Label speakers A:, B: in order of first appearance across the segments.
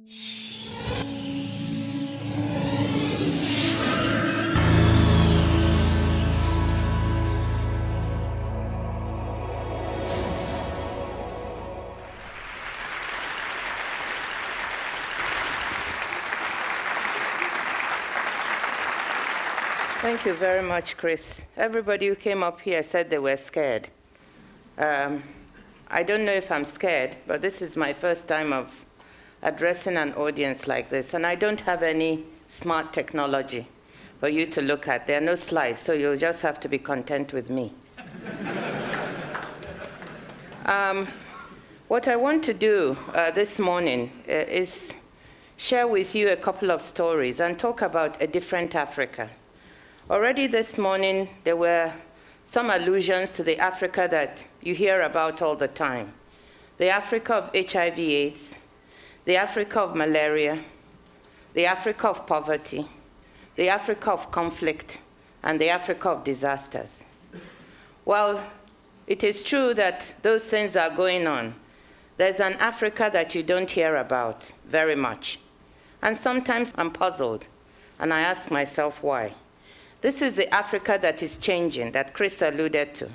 A: Thank you very much, Chris. Everybody who came up here said they were scared. I don't know if I'm scared, but this is my first time of addressing an audience like this, and I don't have any smart technology for you to look at. There are no slides, so you'll just have to be content with me. What I want to do this morning is share with you a couple of stories and talk about a different Africa. Already this morning, there were some allusions to the Africa that you hear about all the time. The Africa of HIV/AIDS, the Africa of malaria, the Africa of poverty, the Africa of conflict, and the Africa of disasters. Well, it is true that those things are going on. There's an Africa that you don't hear about very much. And sometimes I'm puzzled, and I ask myself why. This is the Africa that is changing, that Chris alluded to.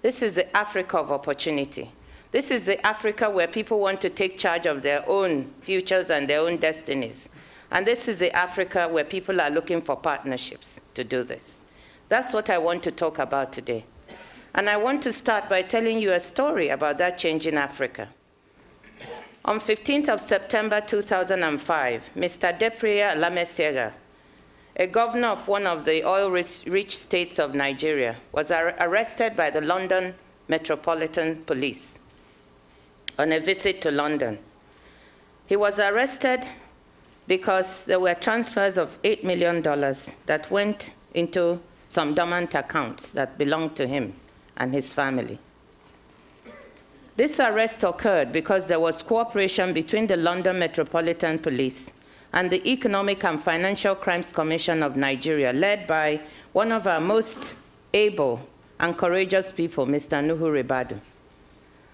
A: This is the Africa of opportunity. This is the Africa where people want to take charge of their own futures and their own destinies. And this is the Africa where people are looking for partnerships to do this. That's what I want to talk about today. And I want to start by telling you a story about that change in Africa. On 15th of September 2005, Mr. Depriya Alamesiega, a governor of one of the oil-rich states of Nigeria, was arrested by the London Metropolitan Police on a visit to London. He was arrested because there were transfers of $8 million that went into some dormant accounts that belonged to him and his family. This arrest occurred because there was cooperation between the London Metropolitan Police and the Economic and Financial Crimes Commission of Nigeria, led by one of our most able and courageous people, Mr. Nuhu Ribadu.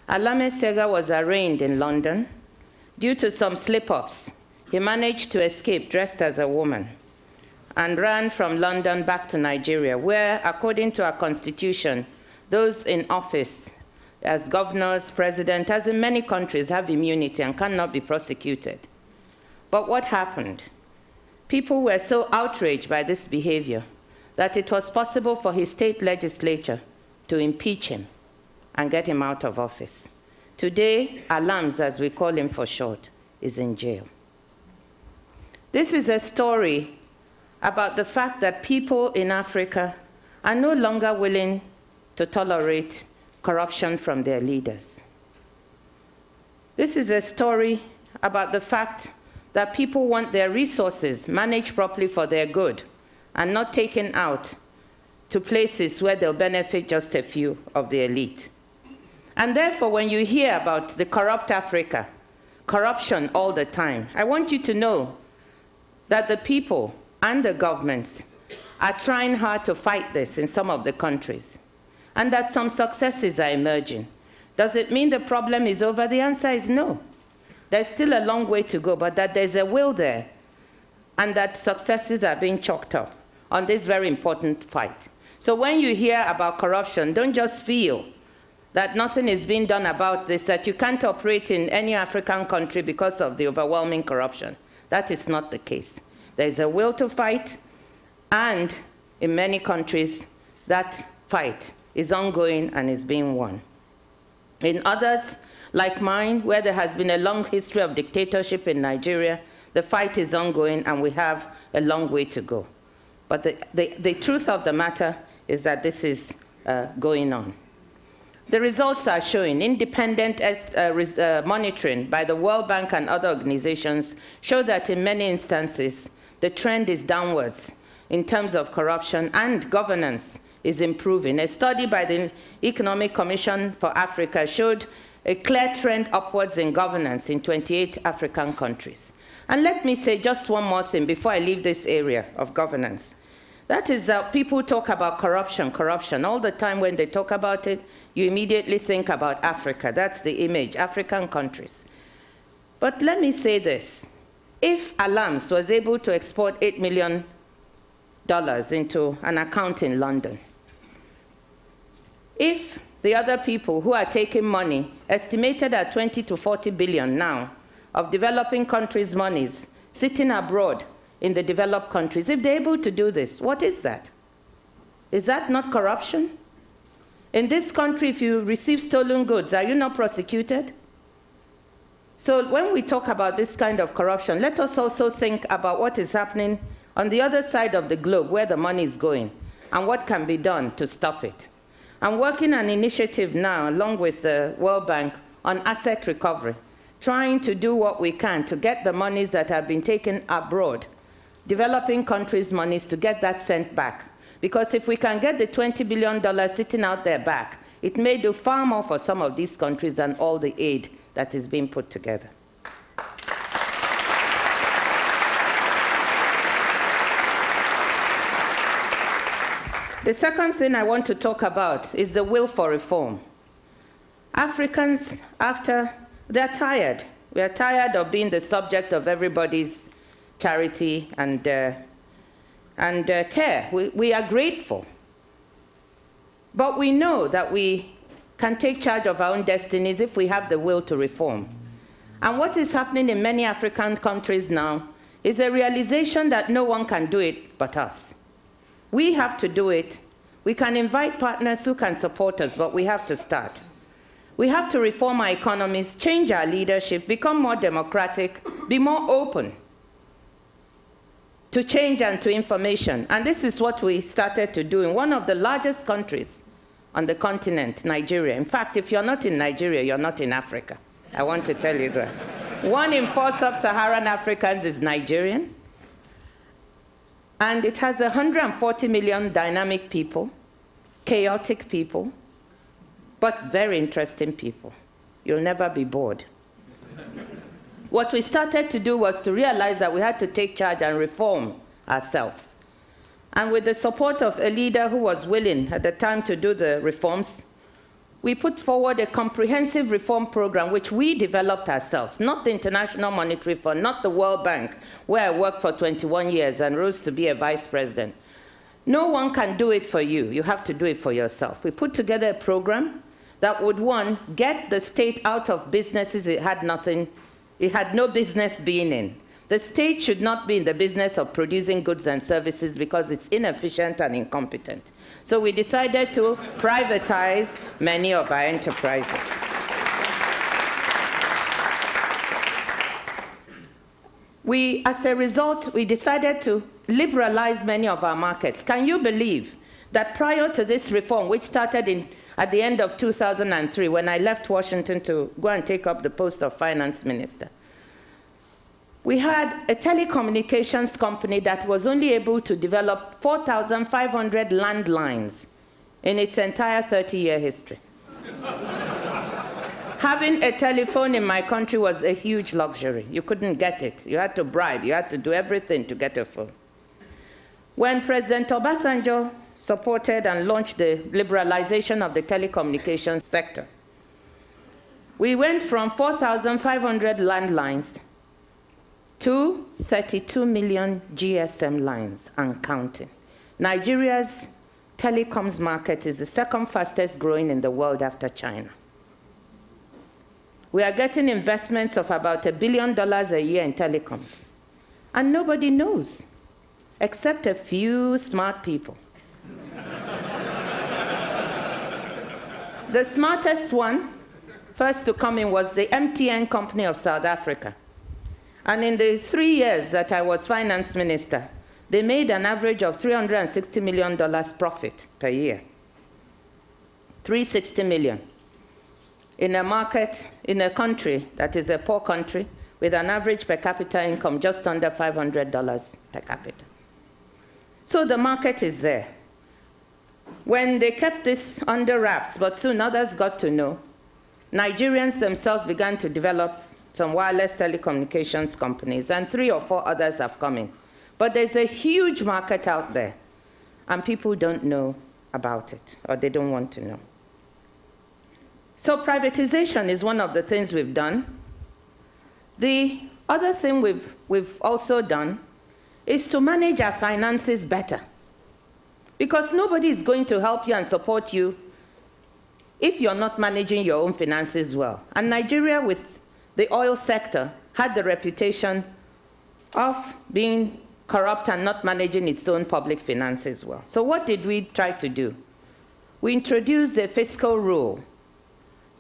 A: Alamesiega was arraigned in London. Due to some slip-ups, he managed to escape dressed as a woman and ran from London back to Nigeria, where, according to our constitution, those in office as governors, president, as in many countries, have immunity and cannot be prosecuted. But what happened? People were so outraged by this behavior that it was possible for his state legislature to impeach him and get him out of office. Today, Alams, as we call him for short, is in jail. This is a story about the fact that people in Africa are no longer willing to tolerate corruption from their leaders. This is a story about the fact that people want their resources managed properly for their good and not taken out to places where they'll benefit just a few of the elite. And therefore, when you hear about the corrupt Africa, corruption all the time, I want you to know that the people and the governments are trying hard to fight this in some of the countries, and that some successes are emerging. Does it mean the problem is over? The answer is no. There's still a long way to go, but that there's a will there, and that successes are being chalked up on this very important fight. So when you hear about corruption, don't just feel that nothing is being done about this, that you can't operate in any African country because of the overwhelming corruption. That is not the case. There's a will to fight, and in many countries, that fight is ongoing and is being won. In others, like mine, where there has been a long history of dictatorship in Nigeria, the fight is ongoing and we have a long way to go. But the truth of the matter is that this is going on. The results are showing. Independent monitoring by the World Bank and other organizations show that in many instances, the trend is downwards in terms of corruption, and governance is improving. A study by the Economic Commission for Africa showed a clear trend upwards in governance in 28 African countries. And let me say just one more thing before I leave this area of governance. That is that people talk about corruption, corruption. All the time when they talk about it, you immediately think about Africa. That's the image, African countries. But let me say this. If Alams was able to export $8 million into an account in London, if the other people who are taking money, estimated at 20 to 40 billion now, of developing countries' monies, sitting abroad in the developed countries, if they're able to do this, what is that? Is that not corruption? In this country, if you receive stolen goods, are you not prosecuted? So when we talk about this kind of corruption, let us also think about what is happening on the other side of the globe, where the money is going, and what can be done to stop it. I'm working on an initiative now, along with the World Bank, on asset recovery, trying to do what we can to get the monies that have been taken abroad, developing countries' monies, to get that sent back. Because if we can get the $20 billion sitting out there back, it may do far more for some of these countries than all the aid that is being put together. The second thing I want to talk about is the will for reform. Africans, they're tired. We are tired of being the subject of everybody's charity and care. We are grateful. But we know that we can take charge of our own destinies if we have the will to reform. And what is happening in many African countries now is a realization that no one can do it but us. We have to do it. We can invite partners who can support us, but we have to start. We have to reform our economies, change our leadership, become more democratic, be more open to change and to information. And this is what we started to do in one of the largest countries on the continent, Nigeria. In fact, if you're not in Nigeria, you're not in Africa. I want to tell you that. 1 in 4 sub-Saharan Africans is Nigerian. And it has 140 million dynamic people, chaotic people, but very interesting people. You'll never be bored. What we started to do was to realize that we had to take charge and reform ourselves. And with the support of a leader who was willing at the time to do the reforms, we put forward a comprehensive reform program which we developed ourselves, not the International Monetary Fund, not the World Bank, where I worked for 21 years and rose to be a vice president. No one can do it for you. You have to do it for yourself. We put together a program that would, one, get the state out of businesses it had no business being in. The state should not be in the business of producing goods and services because it's inefficient and incompetent. So we decided to privatize many of our enterprises. As a result, we decided to liberalize many of our markets. Can you believe that prior to this reform, which started at the end of 2003, when I left Washington to go and take up the post of finance minister, we had a telecommunications company that was only able to develop 4,500 landlines in its entire 30-year history. Having a telephone in my country was a huge luxury. You couldn't get it. You had to bribe. You had to do everything to get a phone. When President Obasanjo supported and launched the liberalization of the telecommunications sector, we went from 4,500 landlines to 32 million GSM lines and counting. Nigeria's telecoms market is the second fastest growing in the world after China. We are getting investments of about $1 billion a year in telecoms. And nobody knows, except a few smart people. The smartest one, first to come in, was the MTN company of South Africa. And in the 3 years that I was finance minister, they made an average of $360 million profit per year. $360 million. In a market, in a country that is a poor country, with an average per capita income just under $500 per capita. So the market is there. When they kept this under wraps, but soon others got to know, Nigerians themselves began to develop some wireless telecommunications companies, and 3 or 4 others have come in. But there's a huge market out there, and people don't know about it, or they don't want to know. So privatization is one of the things we've done. The Other thing we've also done is to manage our finances better. Because nobody is going to help you and support you if you're not managing your own finances well. And Nigeria, with the oil sector, had the reputation of being corrupt and not managing its own public finances well. So what did we try to do? We introduced a fiscal rule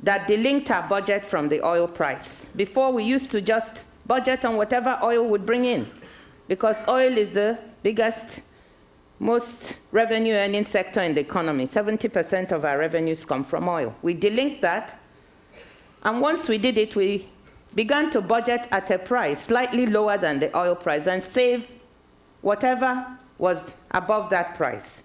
A: that delinked our budget from the oil price. Before, we used to just budget on whatever oil would bring in, because oil is the biggest, most revenue-earning sector in the economy. 70% of our revenues come from oil. We delinked that, and once we did it, we began to budget at a price slightly lower than the oil price and save whatever was above that price.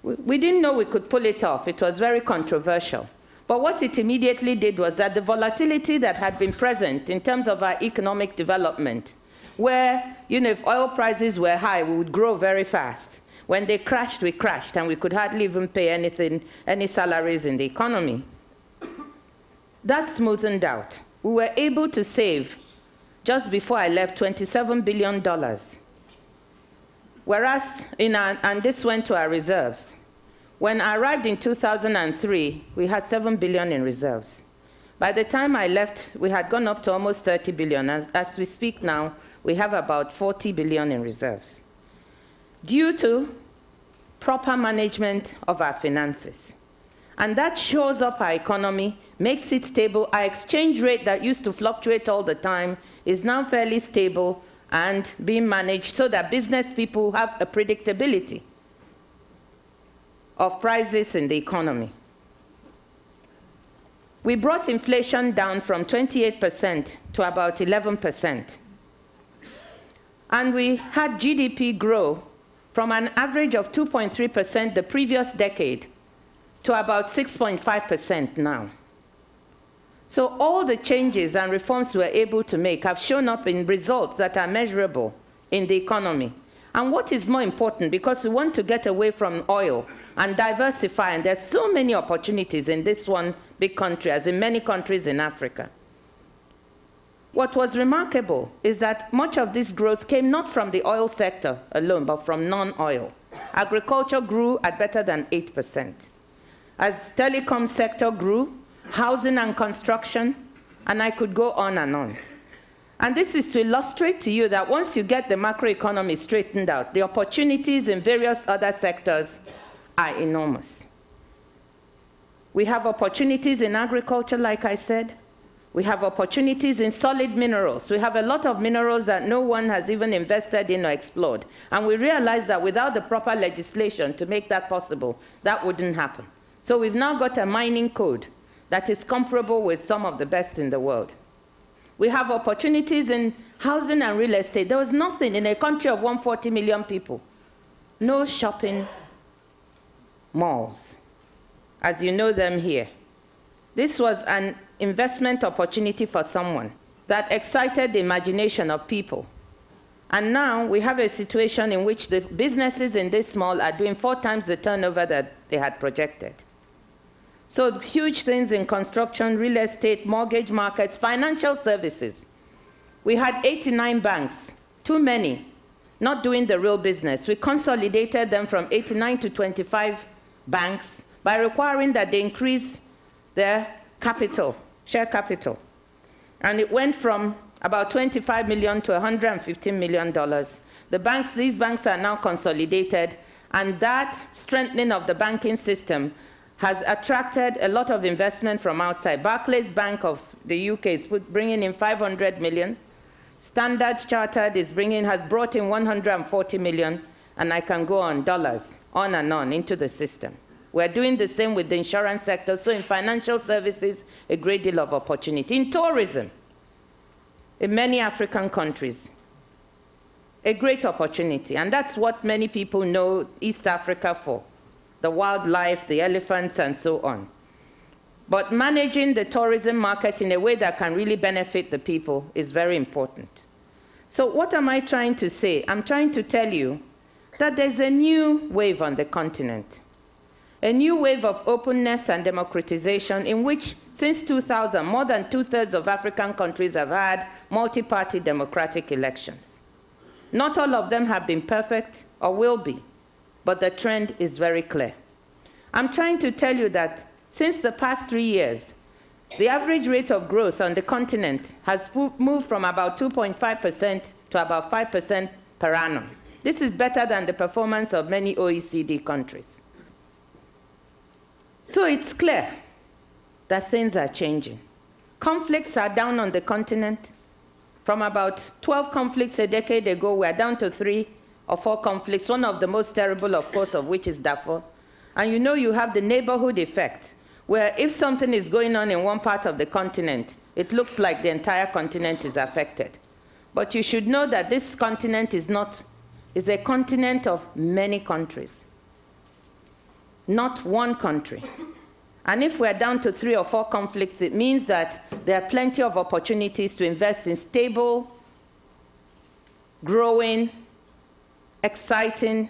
A: We didn't know we could pull it off. It was very controversial. But what it immediately did was that the volatility that had been present in terms of our economic development, where, if oil prices were high, we would grow very fast. When they crashed, we crashed, and we could hardly even pay any salaries in the economy. That smoothened out. We were able to save, just before I left, $27 billion. Whereas, and this went to our reserves. When I arrived in 2003, we had $7 billion in reserves. By the time I left, we had gone up to almost $30 billion. As we speak now, we have about $40 billion in reserves, due to proper management of our finances. And that shows up our economy, makes it stable. Our exchange rate that used to fluctuate all the time is now fairly stable and being managed so that business people have a predictability of prices in the economy. We brought inflation down from 28% to about 11%. And we had GDP grow from an average of 2.3% the previous decade to about 6.5% now. So all the changes and reforms we were able to make have shown up in results that are measurable in the economy. And what is more important, because we want to get away from oil and diversify, and there's so many opportunities in this one big country, as in many countries in Africa. What was remarkable is that much of this growth came not from the oil sector alone, but from non-oil. Agriculture grew at better than 8%. As telecom sector grew, housing and construction, and I could go on and on. And this is to illustrate to you that once you get the macroeconomy straightened out, the opportunities in various other sectors are enormous. We have opportunities in agriculture, like I said. We have opportunities in solid minerals. We have a lot of minerals that no one has even invested in or explored. And we realize that without the proper legislation to make that possible, that wouldn't happen. So we've now got a mining code that is comparable with some of the best in the world. We have opportunities in housing and real estate. There was nothing in a country of 140 million people. No shopping malls, as you know them here. This was an investment opportunity for someone that excited the imagination of people. And now we have a situation in which the businesses in this mall are doing 4 times the turnover that they had projected. So huge things in construction, real estate, mortgage markets, financial services. We had 89 banks, too many, not doing the real business. We consolidated them from 89 to 25 banks by requiring that they increase their capital, share capital. And it went from about $25 million to $115 million. These banks are now consolidated, and that strengthening of the banking system has attracted a lot of investment from outside. Barclays Bank of the UK is bringing in $500 million. Standard Chartered has brought in $140 million, and I can go on, dollars, on and on into the system. We're doing the same with the insurance sector. So in financial services, a great deal of opportunity. In tourism, in many African countries, a great opportunity. And that's what many people know East Africa for. The wildlife, the elephants, and so on. But managing the tourism market in a way that can really benefit the people is very important. So what am I trying to say? I'm trying to tell you that there's a new wave on the continent, a new wave of openness and democratization in which Since 2000, more than 2/3 of African countries have had multi-party democratic elections. Not all of them have been perfect or will be, but the trend is very clear. I'm trying to tell you that since the past 3 years, the average rate of growth on the continent has moved from about 2.5% to about 5% per annum. This is better than the performance of many OECD countries. So it's clear that things are changing. Conflicts are down on the continent. From about 12 conflicts a decade ago, we're down to 3 or 4 conflicts, one of the most terrible, of course, of which is Darfur. And you know you have the neighborhood effect, where if something is going on in one part of the continent, it looks like the entire continent is affected. But you should know that this continent is a continent of many countries, not one country. And if we're down to 3 or 4 conflicts, it means that there are plenty of opportunities to invest in stable, growing, exciting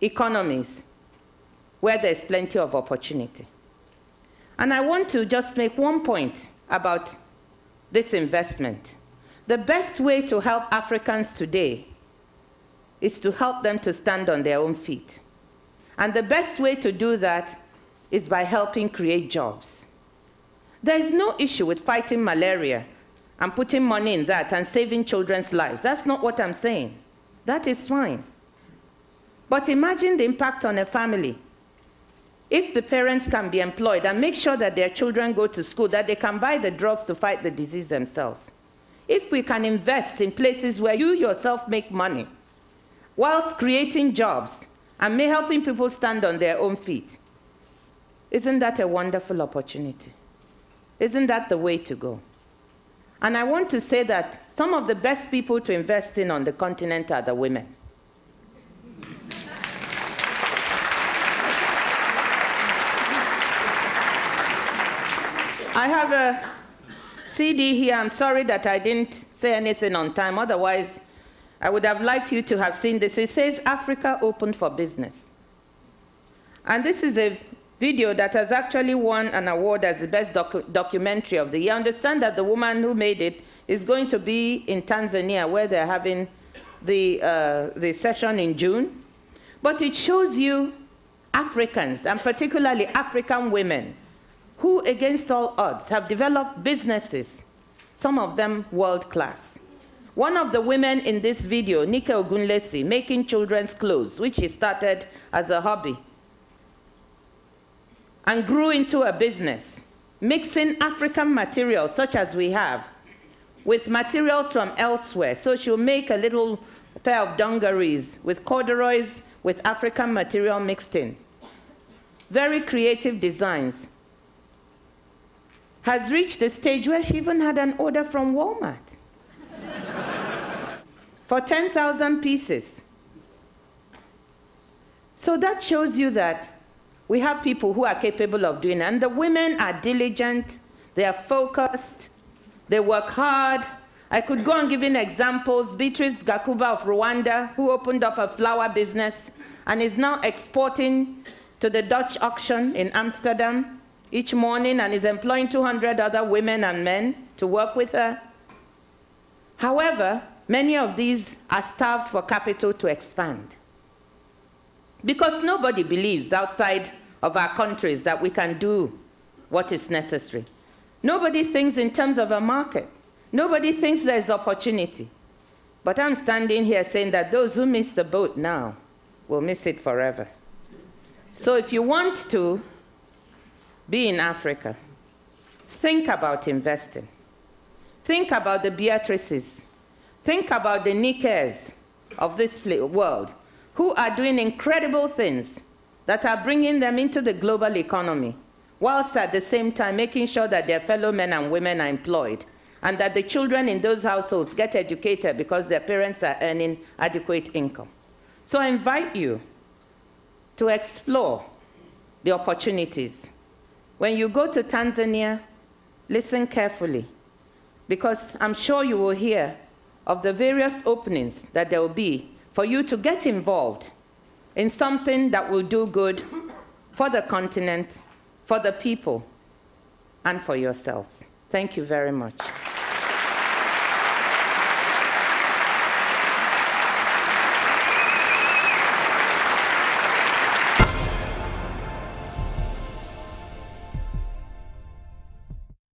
A: economies where there's plenty of opportunity. And I want to just make one point about this investment. The best way to help Africans today is to help them to stand on their own feet. And the best way to do that is by helping create jobs. There is no issue with fighting malaria and putting money in that and saving children's lives. That's not what I'm saying. That is fine. But imagine the impact on a family if the parents can be employed and make sure that their children go to school, that they can buy the drugs to fight the disease themselves. If we can invest in places where you yourself make money, whilst creating jobs and helping people stand on their own feet, isn't that a wonderful opportunity? Isn't that the way to go? And I want to say that some of the best people to invest in on the continent are the women. I have a CD here. I'm sorry that I didn't say anything on time. Otherwise, I would have liked you to have seen this. It says, Africa Open for Business. And this is a video that has actually won an award as the best documentary of the year. Understand that the woman who made it is going to be in Tanzania, where they're having the session in June. But it shows you Africans, and particularly African women, who, against all odds, have developed businesses, some of them world-class. One of the women in this video, Nike Ogunlesi, making children's clothes, which she started as a hobby, and grew into a business, mixing African materials, such as we have, with materials from elsewhere. So she'll make a little pair of dungarees with corduroys with African material mixed in. Very creative designs. Has reached the stage where she even had an order from Walmart for 10,000 pieces. So that shows you that we have people who are capable of doing it. And the women are diligent, they are focused, they work hard. I could go on giving examples. Beatrice Gakuba of Rwanda, who opened up a flower business and is now exporting to the Dutch auction in Amsterdam each morning and is employing 200 other women and men to work with her. However, many of these are starved for capital to expand, because nobody believes outside of our countries that we can do what is necessary. Nobody thinks in terms of a market. Nobody thinks there's opportunity. But I'm standing here saying that those who miss the boat now will miss it forever. So if you want to be in Africa, think about investing. Think about the Beatrices. Think about the Nikes of this world, who are doing incredible things that are bringing them into the global economy, whilst at the same time making sure that their fellow men and women are employed, and that the children in those households get educated because their parents are earning adequate income. So I invite you to explore the opportunities. When you go to Tanzania, listen carefully, because I'm sure you will hear of the various openings that there will be for you to get involved in something that will do good for the continent, for the people, and for yourselves. Thank you very much.